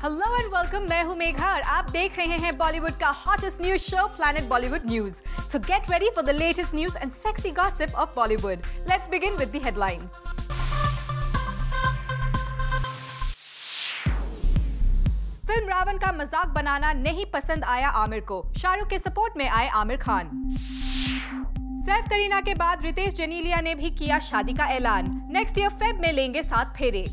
Hello and welcome, मैं हूं मेघा और आप देख रहे हैं बॉलीवुड का hottest news show planet Bollywood news. So get ready for the latest news and sexy gossip of Bollywood. Let's begin with the headlines. Film Raavan का मजाक बनाना नहीं पसंद आया आमिर को, शाहरुख के सपोर्ट में आए आमिर खान। सैफ करीना के बाद रितेश जेनेलिया ने भी किया शादी का ऐलान, नेक्स्ट ईयर फेब में लेंगे 7 फेरे।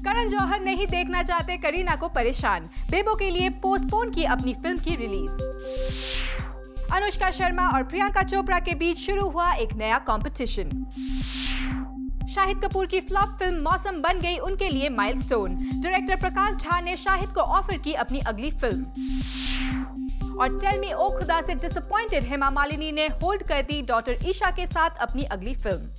करण जौहर नहीं देखना चाहते करीना को परेशान, बेबो के लिए पोस्टपोन की अपनी फिल्म की रिलीज। अनुष्का शर्मा और प्रियंका चोपड़ा के बीच शुरू हुआ एक नया कंपटीशन। शाहिद कपूर की फ्लॉप फिल्म मौसम बन गई उनके लिए माइलस्टोन, डायरेक्टर प्रकाश झा ने शाहिद को ऑफर की अपनी अगली फिल्म। और टेल मी ओ खुदा से डिसअपॉइंटेड हेमा मालिनी ने होल्ड कर दी डॉटर ईशा के साथ अपनी अगली फिल्म।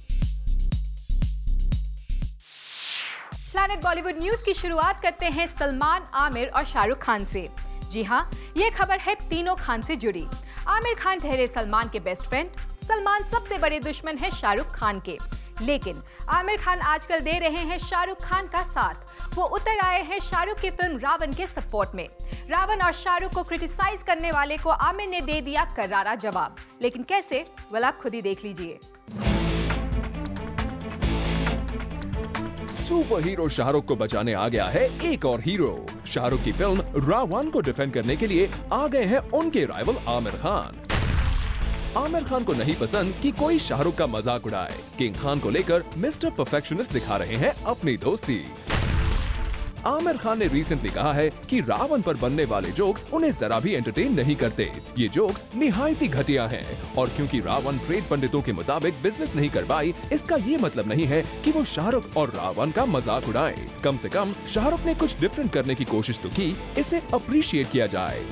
प्लैनेट बॉलीवुड न्यूज की शुरुआत करते हैं सलमान, आमिर और शाहरुख खान से। जी हाँ, ये खबर है तीनों खान से जुड़ी। आमिर खान ठहरे सलमान के बेस्ट फ्रेंड, सलमान सबसे बड़े दुश्मन है शाहरुख खान के। लेकिन आमिर खान आजकल दे रहे हैं शाहरुख खान का साथ। वो उतर आए हैं शाहरुख की फिल्म रावण के सपोर्ट में। रावण और शाहरुख को क्रिटिसाइज करने वाले को आमिर ने दे दिया करारा जवाब। लेकिन कैसे, वेल आप खुद ही देख लीजिए। सुपर हीरो शाहरुख को बचाने आ गया है एक और हीरो। शाहरुख की फिल्म रावण को डिफेंड करने के लिए आ गए हैं उनके राइवल आमिर खान। आमिर खान को नहीं पसंद कि कोई शाहरुख का मजाक उड़ाए। किंग खान को लेकर मिस्टर परफेक्शनिस्ट दिखा रहे हैं अपनी दोस्ती। आमिर खान ने रिसेंटली कहा है कि रावण पर बनने वाले जोक्स उन्हें जरा भी एंटरटेन नहीं करते। ये जोक्स निहायत ही घटिया हैं और क्योंकि रावण ट्रेड पंडितों के मुताबिक बिजनेस नहीं कर पाई, इसका ये मतलब नहीं है कि वो शाहरुख और रावण का मजाक उड़ाए। कम से कम शाहरुख ने कुछ डिफरेंट करने की कोशिश तो की, इसे अप्रिशिएट किया जाए।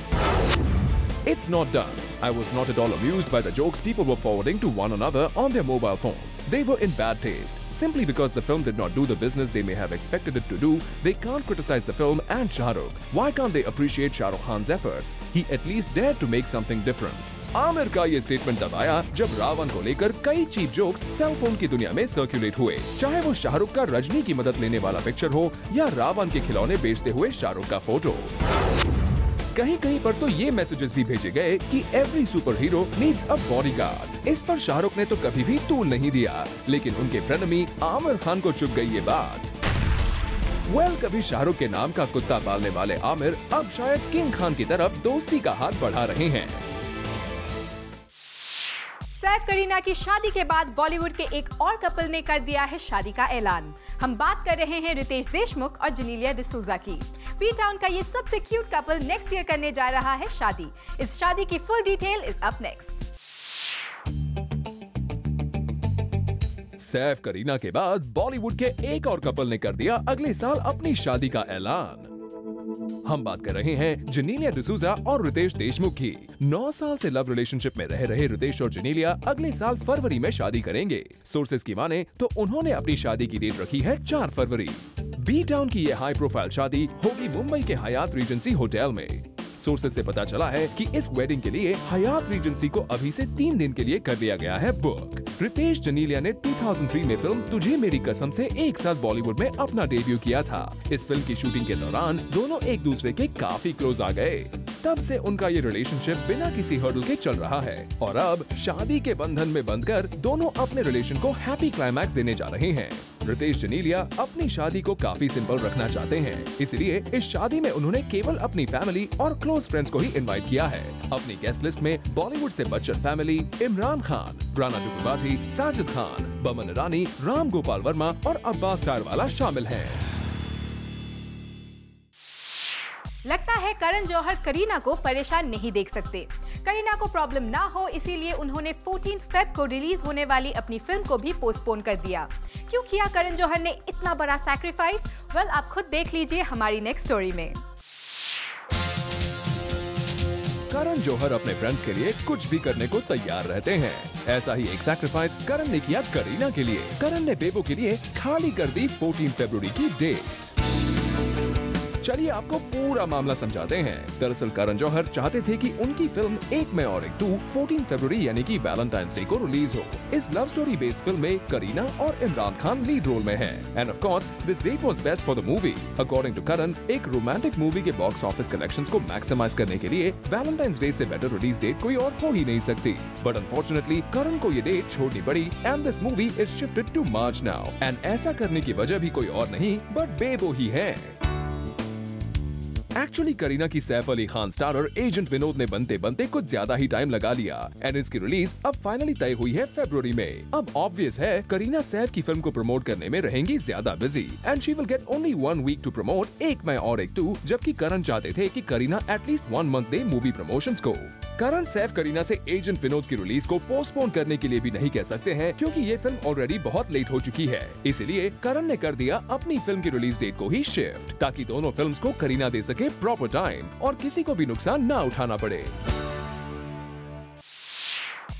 It's not done. I was not at all amused by the jokes people were forwarding to one another on their mobile phones. They were in bad taste. Simply because the film did not do the business they may have expected it to do, they can't criticize the film and Shah Rukh. Why can't they appreciate Shah Rukh Khan's efforts? He at least dared to make something different. Aamir का ये statement तब आया जब रावण को लेकर कई cheap jokes cell phone की दुनिया में सर्कुलेट हुए, चाहे वो शाहरुख का रजनी की मदद लेने वाला पिक्चर हो या रावण के खिलौने बेचते हुए शाहरुख का फोटो। कहीं कहीं पर तो ये मैसेजेस भी भेजे गए कि every super hero needs a bodyguard. इस पर शाहरुख ने तो कभी भी तूल नहीं दिया, लेकिन उनके फ्रेनेमी आमिर खान को चुभ गई ये बात। कभी शाहरुख के नाम का कुत्ता पालने वाले आमिर अब शायद किंग खान की तरफ दोस्ती का हाथ बढ़ा रहे हैं। सैफ करीना की शादी के बाद बॉलीवुड के एक और कपल ने कर दिया है शादी का ऐलान। हम बात कर रहे हैं रितेश देशमुख और जेनेलिया डिसूजा की। पी टाउन का ये सबसे क्यूट कपल नेक्स्ट ईयर करने जा रहा है शादी। इस शादी की full detail is up next. Saif Kareena के बाद बॉलीवुड के एक और कपल ने कर दिया अगले साल अपनी शादी का ऐलान। हम बात कर रहे हैं जेनेलिया डिसूजा और रितेश देशमुख की। 9 साल से लव रिलेशनशिप में रह रहे रितेश और जेनेलिया अगले साल फरवरी में शादी करेंगे। सोर्सेज की माने तो उन्होंने अपनी शादी की डेट रखी है 4 फरवरी। बी टाउन की ये हाई प्रोफाइल शादी होगी मुंबई के हयात रीजेंसी होटल में। सोर्सेज से पता चला है कि इस वेडिंग के लिए हयात रीजेंसी को अभी से 3 दिन के लिए कर दिया गया है बुक। रितेश जेनेलिया ने 2003 में फिल्म तुझे मेरी कसम से एक साथ बॉलीवुड में अपना डेब्यू किया था। इस फिल्म की शूटिंग के दौरान दोनों एक दूसरे के काफी क्लोज आ गए। तब से उनका ये रिलेशनशिप बिना किसी हर्डल के चल रहा है और अब शादी के बंधन में बंधकर दोनों अपने रिलेशन को हैप्पी क्लाइमैक्स देने जा रहे हैं। रितेश जेनेलिया अपनी शादी को काफी सिंपल रखना चाहते हैं, इसलिए इस शादी में उन्होंने केवल अपनी फैमिली और क्लोज फ्रेंड्स को ही इनवाइट किया है। अपनी गेस्ट लिस्ट में बॉलीवुड से बच्चन फैमिली, इमरान खान, राणा दुग्गुबाती, साजिद खान, बमन ईरानी, राम गोपाल वर्मा और अब्बास स्टारवाला शामिल हैं। लगता है करण जौहर करीना को परेशान नहीं देख सकते। करीना को प्रॉब्लम ना हो इसीलिए उन्होंने 14 फेब को रिलीज होने वाली अपनी फिल्म को भी पोस्टपोन कर दिया। क्यों किया करण जौहर ने इतना बड़ा सैक्रिफाइस? वेल आप खुद देख लीजिए हमारी नेक्स्ट स्टोरी में। करण जौहर अपने फ्रेंड्स के लिए कुछ भी करने को तैयार रहते हैं। ऐसा ही एक सैक्रिफाइस करण ने किया करीना के लिए। करण ने बेबो के लिए खाली कर दी 14 फरवरी की डेट। चलिए आपको पूरा मामला समझाते हैं। दरअसल करण जौहर चाहते थे कि उनकी फिल्म एक मैं और एक तू 14 फरवरी यानी कि वैलेंटाइंस डे को रिलीज हो। इस लव स्टोरी बेस्ड फिल्म में करीना और इमरान खान लीड रोल में हैं। And of course this date was best for the movie. According to Karan, एक रोमांटिक मूवी के बॉक्स ऑफिस कलेक्शंस को मैक्सिमाइज करने के लिए वैलेंटाइंस डे से बेटर रिलीज डेट कोई और हो ही नहीं सकती। बट अनफॉर्चुनेटली करण को ये डेट छोड़नी पड़ी and this movie is shifted to March now. And ऐसा करने की वजह भी कोई और नहीं बट बेबो ही है। एक्चुअली करीना की सैफ अली खान स्टारर एजेंट विनोद ने बनते बनते कुछ ज्यादा ही टाइम लगा लिया एंड इसकी रिलीज अब फाइनली तय हुई है फरवरी में। अब ऑब्वियस है करीना सैफ की फिल्म को प्रमोट करने में रहेंगी ज्यादा busy and she will get only 1 week to promote एक मैं और एक तू, जबकि करण चाहते थे कि करीना एटलीस्ट 1 मंथ दे मूवी प्रमोशंस को। करण सैफ करीना से एजेंट विनोद की रिलीज को पोस्टपोन करने के लिए भी नहीं कह सकते हैं क्योंकि ये फिल्म ऑलरेडी बहुत लेट हो चुकी है। इसीलिए करण ने कर दिया अपनी फिल्म की रिलीज डेट को ही शिफ्ट ताकि दोनों फिल्म्स को करीना दे सके प्रॉपर टाइम और किसी को भी नुकसान ना उठाना पड़े।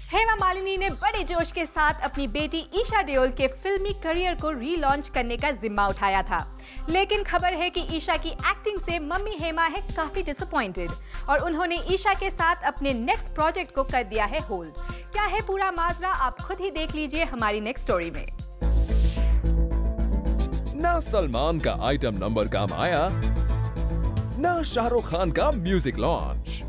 हेमा मालिनी ने बड़े जोश के साथ अपनी बेटी ईशा देओल के फिल्मी करियर को रीलॉन्च करने का जिम्मा उठाया था, लेकिन खबर है कि ईशा की एक्टिंग से मम्मी हेमा है काफी डिसअपॉइंटेड और उन्होंने ईशा के साथ अपने नेक्स्ट प्रोजेक्ट को कर दिया है होल्ड। क्या है पूरा माजरा, आप खुद ही देख लीजिए हमारी नेक्स्ट स्टोरी में। ना सलमान का आइटम नंबर काम आया, ना शाहरुख खान का म्यूजिक लॉन्च।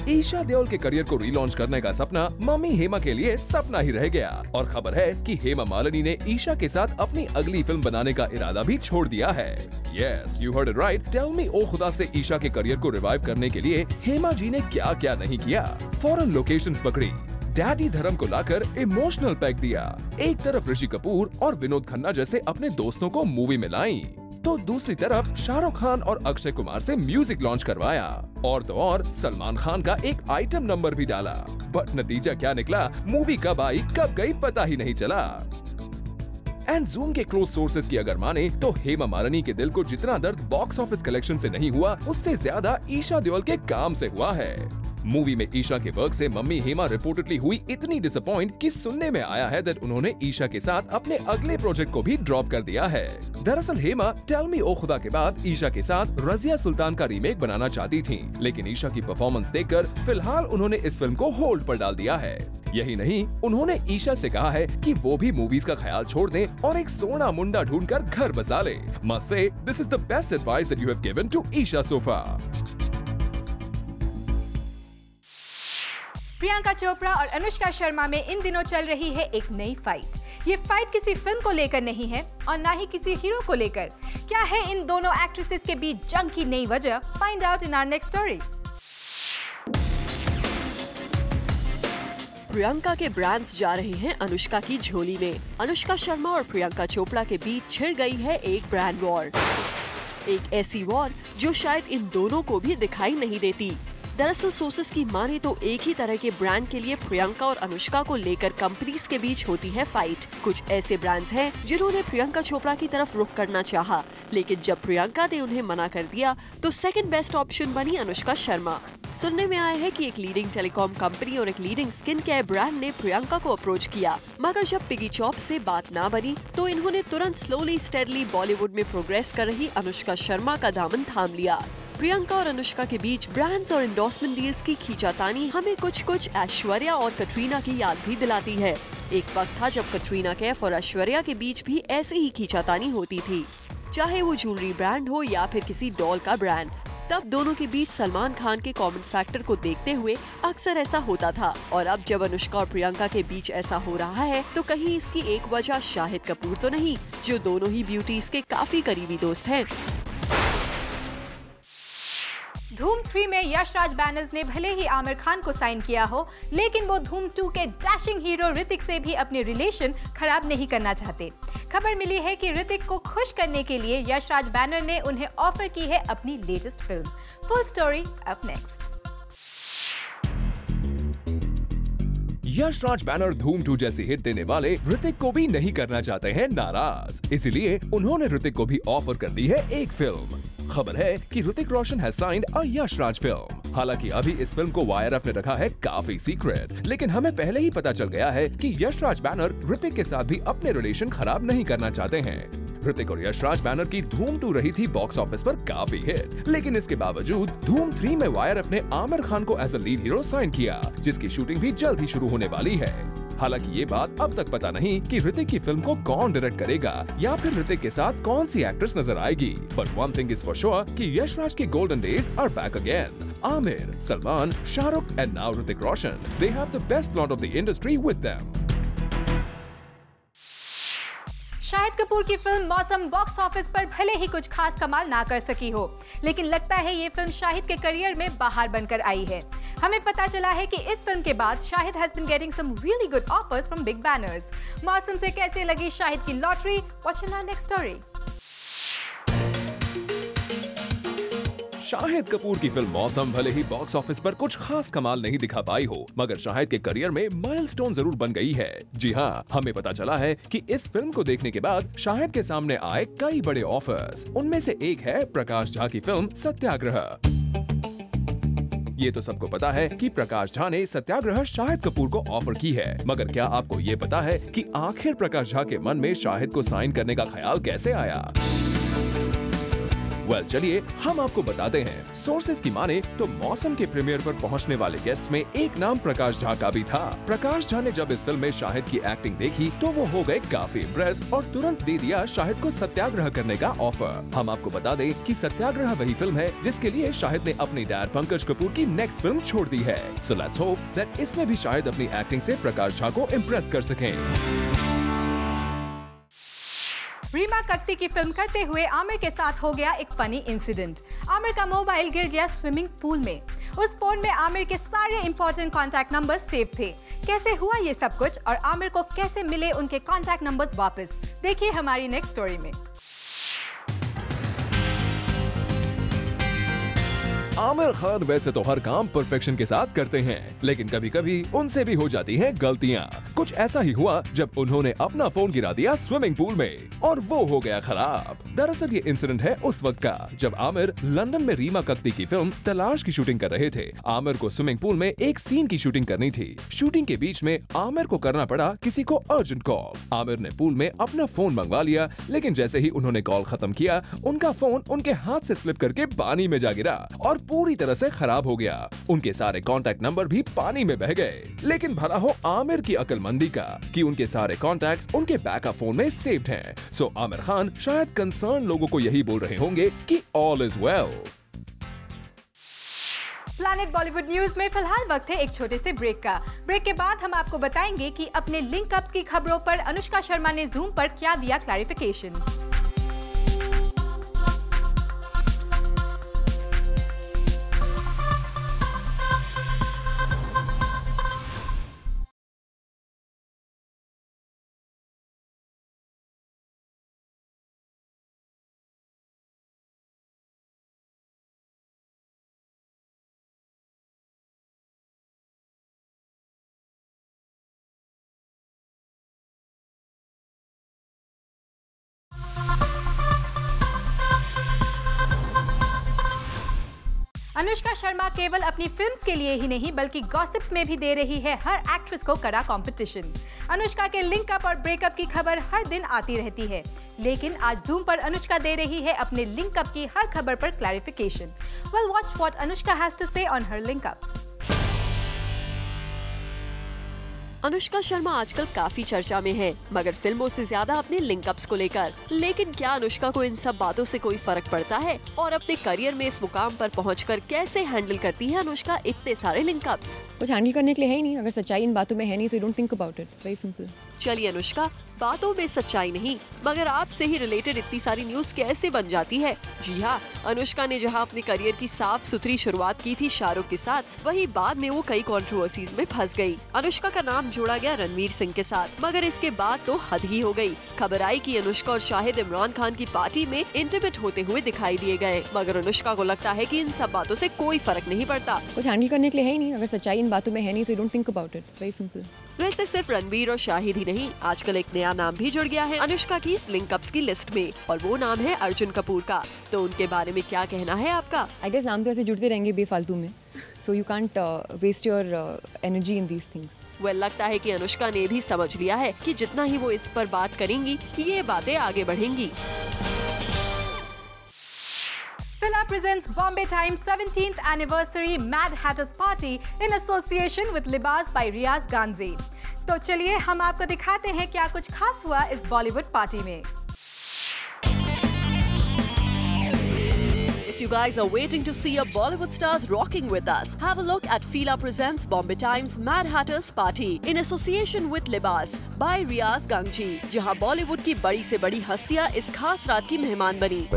ईशा देओल के करियर को रीलॉन्च करने का सपना मम्मी हेमा के लिए सपना ही रह गया और खबर है कि हेमा मालिनी ने ईशा के साथ अपनी अगली फिल्म बनाने का इरादा भी छोड़ दिया है। Yes, you heard it right. Tell me O Khuda से ईशा के करियर को रिवाइव करने के लिए हेमा जी ने क्या क्या नहीं किया। फॉरेन लोकेशंस पकड़ी, डैडी धर्म को लाकर इमोशनल पैक दिया, एक तरफ ऋषि कपूर और विनोद खन्ना जैसे अपने दोस्तों को मूवी में लाई, तो दूसरी तरफ शाहरुख खान और अक्षय कुमार से म्यूजिक लॉन्च करवाया और तो और सलमान खान का एक आइटम नंबर भी डाला। बट नतीजा क्या निकला, मूवी कब आई कब गई पता ही नहीं चला। एंड जूम के क्लोज सोर्सेज की अगर माने तो हेमा मालिनी के दिल को जितना दर्द बॉक्स ऑफिस कलेक्शन से नहीं हुआ उससे ज्यादा ईशा देओल के काम से हुआ है। मूवी में ईशा के वर्क से मम्मी हेमा रिपोर्टेडली हुई इतनी डिसअपॉइंट कि सुनने में आया है दैट उन्होंने ईशा के साथ अपने अगले प्रोजेक्ट को भी ड्रॉप कर दिया है। दरअसल हेमा टेल मी ओ खुदा के बाद ईशा के साथ रजिया सुल्तान का रीमेक बनाना चाहती थी, लेकिन ईशा की परफॉर्मेंस देखकर फिलहाल उन्होंने इस फिल्म को होल्ड पर डाल दिया है। यही नहीं, उन्होंने ईशा से कहा है कि वो भी मूवीज का ख्याल छोड़ दें और एक सोना मुंडा ढूंढकर घर बसा ले। Must say this is the best advice that you have given to Esha so far. Priyanka Chopra और अनुष्का शर्मा में इन दिनों चल रही है एक नई फाइट। ये फाइट किसी फिल्म को लेकर नहीं है और ना ही किसी हीरो को लेकर। क्या है इन दोनों एक्ट्रेसेस के बीच जंग की नई वजह? Find out in our next story. Priyanka के ब्रांड्स जा रहे हैं अनुष्का की झोली में। अनुष्का शर्मा और प्रियंका चोपड़ा के बीच छिड़ गई है एक ब्रांड वॉर, एक ऐसी वॉर जो शायद इन दोनों को भी दिखाई नहीं देती। दरअसल सोर्सेस की माने तो एक ही तरह के ब्रांड के लिए प्रियंका और अनुष्का को लेकर कंपनीज के बीच होती है फाइट। कुछ ऐसे ब्रांड्स हैं जिन्होंने प्रियंका चोपड़ा की तरफ रुख करना चाहा, लेकिन जब प्रियंका ने उन्हें मना कर दिया तो सेकंड बेस्ट ऑप्शन बनी अनुष्का शर्मा। सुनने में आया है कि एक लीडिंग टेलीकॉम कंपनी और एक लीडिंग स्किन केयर ब्रांड ने प्रियंका को अप्रोच किया, मगर जब पिगी चॉप से बात ना बनी तो इन्होंने तुरंत स्लोली स्टेडली बॉलीवुड में प्रोग्रेस कर रही अनुष्का शर्मा का दामन थाम लिया। प्रियंका और अनुष्का के बीच ब्रांड्स और एंडोर्समेंट डील्स की खींचातानी हमें कुछ ऐश्वर्या और कटरीना की याद भी दिलाती है। एक वक्त था जब कटरीना कैफ और ऐश्वर्या के बीच भी ऐसी ही खींचातानी होती थी, चाहे वो ज्वेलरी ब्रांड हो या फिर किसी डॉल का ब्रांड। तब दोनों के बीच सलमान खान के कॉमन फैक्टर को देखते हुए अक्सर ऐसा होता था, और अब जब अनुष्का और प्रियंका के बीच ऐसा हो रहा है तो कहीं इसकी एक वजह शाहिद कपूर तो नहीं, जो दोनों ही ब्यूटीज के काफी करीबी दोस्त हैं। धूम 3 में यश राज बैनर्स ने भले ही आमिर खान को साइन किया हो, लेकिन वो धूम 2 के डैशिंग हीरो ऋतिक से भी अपने रिलेशन खराब नहीं करना चाहते। खबर मिली है कि ऋतिक को खुश करने के लिए यश राज बैनर ने उन्हें ऑफर की है अपनी latest film. Full story up next. Yash Raj banner Dhoom 2 जैसी हिट देने वाले ऋतिक को भी नहीं करना चाहते हैं नाराज, इसलिए उन्होंने ऋतिक को भी ऑफर कर दी है एक फिल्म। खबर है कि Hrithik Roshan has signed a Yash Raj film. हालांकि अभी इस फिल्म को YRF ने रखा है काफी सीक्रेट, लेकिन हमें पहले ही पता चल गया है कि यश राज बैनर ऋतिक के साथ भी अपने रिलेशन खराब नहीं करना चाहते हैं। ऋतिक और यशराज बैनर की धूम 2 रही थी बॉक्स ऑफिस पर काफी हिट, लेकिन इसके बावजूद धूम 3 में YRF ने आमिर खान को as a lead hero sign किया, जिसकी शूटिंग भी जल्द ही शुरू होने वाली है। हालांकि ये बात अब तक पता नहीं कि ऋतिक की फिल्म को कौन डायरेक्ट करेगा या फिर ऋतिक के साथ कौन सी एक्ट्रेस नजर आएगी। But one thing is for sure कि यशराज की golden days are back again. Aamir, Salman, Shahrukh and now Hrithik Roshan, they have the best lot of the industry with them. Shahid Kapoor की फिल्म मौसम बॉक्स ऑफिस पर भले ही कुछ खास कमाल ना कर सकी हो, लेकिन लगता है ये फिल्म शाहिद के करियर में बाहर बनकर आई है। हमें पता चला है कि इस फिल्म के बाद Shahid has been getting some really good offers from big banners. Mausam से कैसे लगी शाहिद की lottery? Watch in our next story. Shahid Kapoor की फिल्म मौसम भले ही बॉक्स ऑफिस पर कुछ खास कमाल नहीं दिखा पाई हो, मगर शाहिद के करियर में माइलस्टोन जरूर बन गई है। जी हाँ, हमें पता चला है कि इस फिल्म को देखने के बाद शाहिद के सामने आए कई बड़े ऑफर्स। उनमें से एक है प्रकाश झा की फिल्म सत्याग्रह। ये तो सबको पता है कि प्रकाश झा ने सत्याग्रह शाहिद कपूर को ऑफर की है, मगर क्या आपको ये पता है कि आखिर प्रकाश झा के मन में शाहिद को साइन करने का ख्याल कैसे आया? चलिए हम आपको बताते हैं। सोर्सेज की माने तो मौसम के प्रीमियर पर पहुंचने वाले गेस्ट में एक नाम प्रकाश झा का भी था। प्रकाश झा ने जब इस फिल्म में शाहिद की एक्टिंग देखी तो वो हो गए काफी इम्प्रेस और तुरंत दे दिया शाहिद को सत्याग्रह करने का ऑफर। हम आपको बता दें कि सत्याग्रह वही फिल्म है जिसके लिए शाहिद ने अपनी डैड पंकज कपूर की नेक्स्ट फिल्म छोड़ दी है। सो लेट्स होप दैट इसमें भी शाहिद अपनी एक्टिंग से प्रकाश झा को इम्प्रेस कर सकें। रीमा कत्ती की फिल्म करते हुए आमिर के साथ हो गया एक फनी इंसिडेंट। आमिर का मोबाइल गिर गया स्विमिंग पूल में। उस फोन में आमिर के सारे important contact numbers save the. कैसे हुआ ये सब कुछ और आमिर को कैसे मिले उनके कॉन्टैक्ट नंबर्स वापस, देखिए हमारी नेक्स्ट स्टोरी में। आमिर खान वैसे तो हर काम परफेक्शन के साथ करते हैं, लेकिन कभी कभी उनसे भी हो जाती हैं गलतियां। कुछ ऐसा ही हुआ जब उन्होंने अपना फोन गिरा दिया स्विमिंग पूल में और वो हो गया खराब। दरअसल ये इंसिडेंट है उस वक्त का जब आमिर लंदन में रीमा कत्ती की फिल्म तलाश की शूटिंग कर रहे थे। आमिर को स्विमिंग पूल में एक सीन की शूटिंग करनी थी। शूटिंग के बीच में आमिर को करना पड़ा किसी को अर्जेंट कॉल। आमिर ने पूल में अपना फोन मंगवा लिया, लेकिन जैसे ही उन्होंने कॉल खत्म किया उनका फोन उनके हाथ से स्लिप करके पानी में जा गिरा और पूरी तरह से खराब हो गया। उनके सारे कॉन्टैक्ट नंबर भी पानी में बह गए। लेकिन भला हो आमिर की अक्लमंदी का कि उनके सारे कॉन्टैक्ट्स उनके बैकअप फोन में सेव्ड हैं। सो आमिर खान शायद कंसर्न लोगों को यही बोल रहे होंगे कि all is well. Planet Bollywood news में फिलहाल वक्त है एक छोटे से ब्रेक का। ब्रेक के बाद हम आपको बताएंगे कि अपने लिंक अप्स की खबरों पर अनुष्का शर्मा ने जूम पर क्या दिया क्लैरिफिकेशन। अनुष्का शर्मा केवल अपनी फिल्म्स के लिए ही नहीं बल्कि गॉसिप्स में भी दे रही है हर एक्ट्रेस को कड़ा कंपटीशन। अनुष्का के लिंक अप और ब्रेकअप की खबर हर दिन आती रहती है, लेकिन आज जूम पर अनुष्का दे रही है अपने लिंक अप की हर खबर पर clarification. Well, watch what Anushka has to say on her link up. Anushka Sharma आजकल काफी चर्चा में है, मगर फिल्मों से ज्यादा अपने लिंकअप्स को लेकर। लेकिन क्या अनुष्का को इन सब बातों से कोई फर्क पड़ता है? और अपने करियर में इस मुकाम पर पहुंचकर कैसे हैंडल करती है अनुष्का इतने सारे लिंकअप्स? कुछ हैंडल करने के लिए है ही नहीं। अगर सच्चाई इन बातों में है नहीं तो don't think about it. Very simple. चलिए अनुष्का, बातों में सच्चाई नहीं मगर आपसे ही रिलेटेड इतनी सारी न्यूज कैसे बन जाती है? जी हाँ, अनुष्का ने जहाँ अपने करियर की साफ सुथरी शुरुआत की थी शाहरुख के साथ, वही बाद में वो कई कंट्रोवर्सीज में फंस गई। अनुष्का का नाम जोड़ा गया रणवीर सिंह के साथ, मगर इसके बाद तो हद ही हो गई। खबर आई कि अनुष्का और शाहिद इमरान खान की पार्टी में इंटीमेट होते हुए दिखाई दिए गए, मगर अनुष्का को लगता है कि इन सब बातों से कोई फर्क नहीं पड़ता। कुछ हैंडल करने के लिए है ही नहीं। अगर सच्चाई इन बातों में है नहीं तो don't think about it. Very simple. वैसे सिर्फ रणवीर और शाहिद ही नहीं, आजकल एक नया नाम भी जुड़ गया है अनुष्का की इस लिंकअप्स की लिस्ट में, और वो नाम है अर्जुन कपूर का। तो उनके बारे में क्या कहना है आपका? आई गेस नाम तो ऐसे जुड़ते रहेंगे बेफालतू में। So you can't waste your energy in these things. well, लगता है कि अनुष्का ने भी समझ लिया है कि जितना ही वो इस पर बात करेंगी ये बातें आगे बढ़ेंगी। Fila presents Bombay Times 17th Anniversary Mad Hatters Party in association with Libas by Riaz Ganzi. तो चलिए हम आपको दिखाते हैं क्या कुछ खास हुआ इस बॉलीवुड पार्टी में। If you guys are waiting to see your Bollywood stars rocking with us, have a look at Fila presents Bombay Times Mad Hatters Party in association with Libas by Riaz Ganji, जहां बॉलीवुड की बड़ी से बड़ी हस्तियां इस खास रात की मेहमान बनी।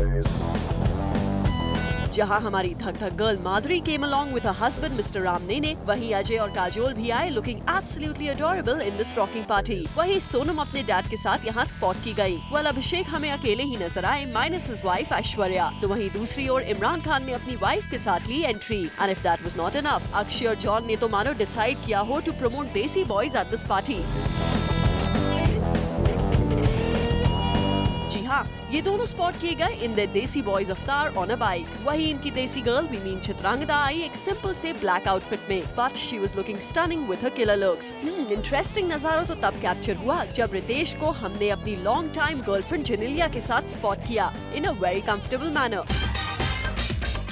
जहां हमारी धक धक girl Madhuri came along with her husband Mr. Ramnene, वहीं अजय और काजोल भी आए looking absolutely adorable in this rocking party। वहीं सोनम अपने डैड के साथ यहां स्पॉट की गई। well, अभिषेक हमें अकेले ही नजर आए minus his wife ऐश्वर्या। तो वहीं दूसरी ओर इमरान खान ने अपनी वाइफ के साथ ली entry. and if that was not enough, Akshay और जॉन ने तो मानो डिसाइड किया हो to promote देसी बॉयज at this party। हाँ, ये दोनों स्पॉट किए गए इन द देसी बॉयज अवतार ऑन अ बाइक। वहीं इनकी देसी गर्ल विमीन चित्रांगदा आई एक सिंपल से ब्लैक आउटफिट में, but she was looking stunning with her killer looks. Interesting नजारा तो तब कैप्चर हुआ जब रितेश को हमने अपनी लॉन्ग टाइम गर्लफ्रेंड जेनेलिया के साथ स्पॉट किया in a very comfortable manner.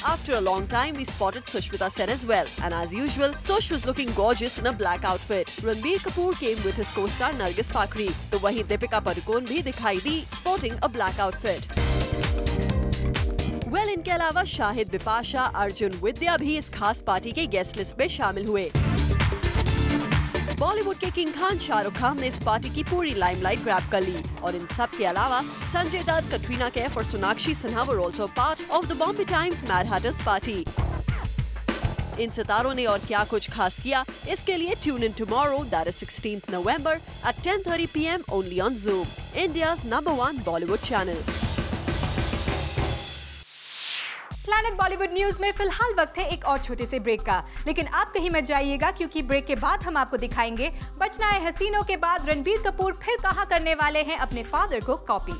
After a long time, we spotted Sushmita Sen as well, and as usual, Sush was looking gorgeous in a black outfit. Ranbir Kapoor came with his co-star Nargis Fakhri, तो वहीं दीपिका पादुकोण भी दिखाई दी sporting a black outfit. well, इनके अलावा शाहिद, बिपाशा, अर्जुन, विद्या भी इस खास party के गेस्ट लिस्ट में शामिल हुए। बॉलीवुड के किंग खान शाहरुख खान ने इस पार्टी की पूरी लाइमलाइट ग्रैब कर ली और इन सब के अलावा संजय दत्त, कटरीना कैफ और Sonakshi Sinha were also part of the Bombay Times Mad Hatters party. इन सितारों ने और क्या कुछ खास किया, इसके लिए tune in tomorrow, that is 16th November at 10:30 PM only on Zoom, India's #1 Bollywood channel। Planet Bollywood news में फिलहाल वक्त है एक और छोटे से ब्रेक का, लेकिन आप कहीं मत जाइएगा क्योंकि ब्रेक के बाद हम आपको दिखाएंगे बचना है हसीनों के बाद रणबीर कपूर फिर कहां करने वाले हैं अपने फादर को कॉपी।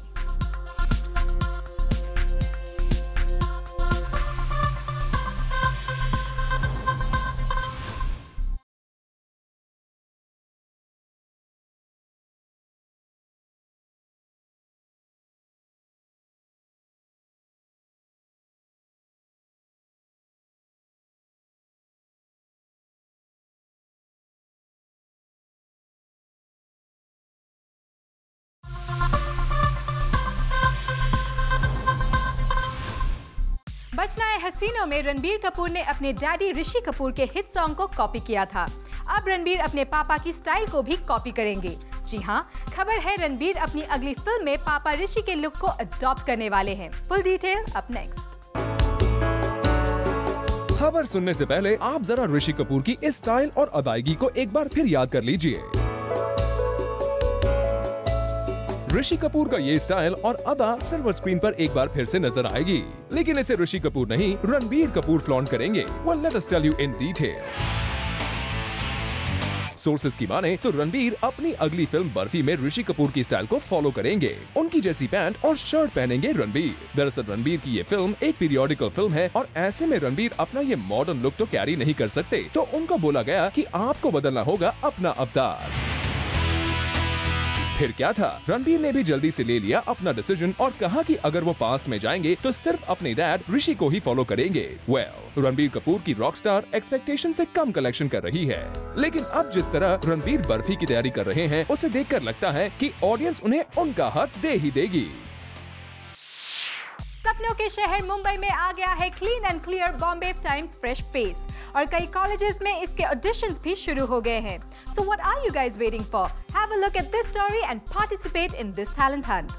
बचना है हसीनों में रणबीर कपूर ने अपने डैडी ऋषि कपूर के हिट सॉन्ग को कॉपी किया था। अब रणबीर अपने पापा की स्टाइल को भी कॉपी करेंगे। जी हां, खबर है रणबीर अपनी अगली फिल्म में पापा ऋषि के लुक को अडॉप्ट करने वाले हैं। Full detail up next. खबर सुनने से पहले आप जरा ऋषि कपूर की इस स्टाइल और अदायगी को एक बार फिर याद कर लीजिए। ऋषि कपूर का ये स्टाइल और अदा सिल्वर स्क्रीन पर एक बार फिर से नजर आएगी, लेकिन इसे ऋषि कपूर नहीं रणबीर कपूर फ्लॉन्ट करेंगे। well, let us tell you in detail। Sources की माने तो रणबीर अपनी अगली फिल्म बर्फी में ऋषि कपूर की स्टाइल को फॉलो करेंगे। उनकी जैसी पैंट और शर्ट पहनेंगे रणबीर। दरअसल रणबीर की ये फिल्म एक पीरियोडिकल फिल्म है और ऐसे में रणबीर अपना ये मॉडर्न लुक तो कैरी नहीं कर सकते, तो उनको बोला गया कि आपको बदलना होगा अपना अवतार। फिर क्या था, रणबीर ने भी जल्दी से ले लिया अपना डिसीजन और कहा कि अगर वो पास्ट में जाएंगे तो सिर्फ अपने डैड ऋषि को ही फॉलो करेंगे। रणबीर कपूर की रॉकस्टार एक्सपेक्टेशन से कम कलेक्शन कर रही है, लेकिन अब जिस तरह रणबीर बर्फी की तैयारी कर रहे हैं उसे देखकर लगता है कि ऑडियंस उन्हें उनका हक दे ही देगी। सपनों के शहर मुंबई में आ गया है clean and clear Bombay times fresh face और कई कॉलेजेस में इसके ऑडिशंस भी शुरू हो गए हैं। So what are you guys waiting for? Have a look at this story and participate in this talent hunt.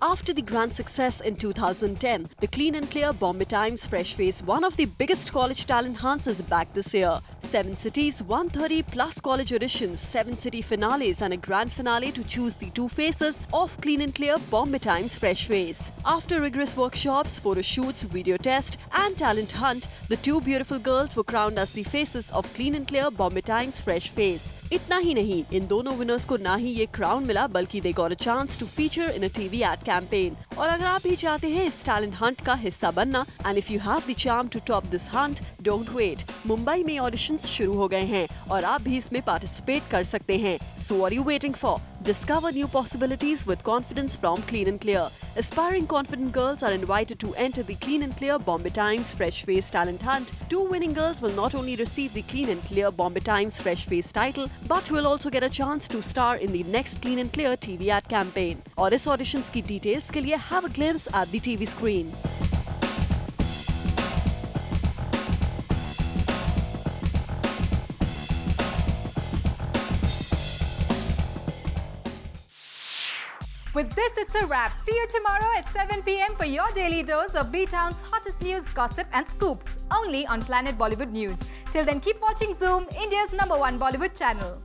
After the grand success in 2010, the clean and clear Bombay Times Fresh Face, one of the biggest college talent hunts, is back this year. 7 cities, 130 plus college auditions, 7 city finales and a grand finale to choose the two faces of Clean and Clear Bombay Times Fresh Face. After rigorous workshops, photo shoots, video test and talent hunt, the two beautiful girls were crowned as the faces of Clean and Clear Bombay Times Fresh Face. इतना ही नहीं, इन दोनों winners को ना ही ये crown मिला बल्कि they got a chance to feature in a TV ad campaign. और अगर आप भी चाहते हैं इस टैलेंट हंट का हिस्सा बनना, and if you have the charm to top this hunt, don't wait. Mumbai में ऑडिशंस शुरू हो गए हैं और आप भी इसमें पार्टिसिपेट कर सकते हैं. So what are you waiting for? Discover new possibilities with confidence from Clean and Clear. Aspiring confident girls are invited to enter the Clean and Clear Bombay Times Fresh Face Talent Hunt. Two winning girls will not only receive the Clean and Clear Bombay Times Fresh Face title, but will also get a chance to star in the next Clean and Clear TV ad campaign. और इस auditions की details के लिए have a glimpse at the TV screen. With this, it's a wrap. See you tomorrow at 7 p.m. for your daily dose of B-Town's hottest news, gossip and scoops. Only on Planet Bollywood News. Till then, keep watching Zoom, India's #1 Bollywood channel.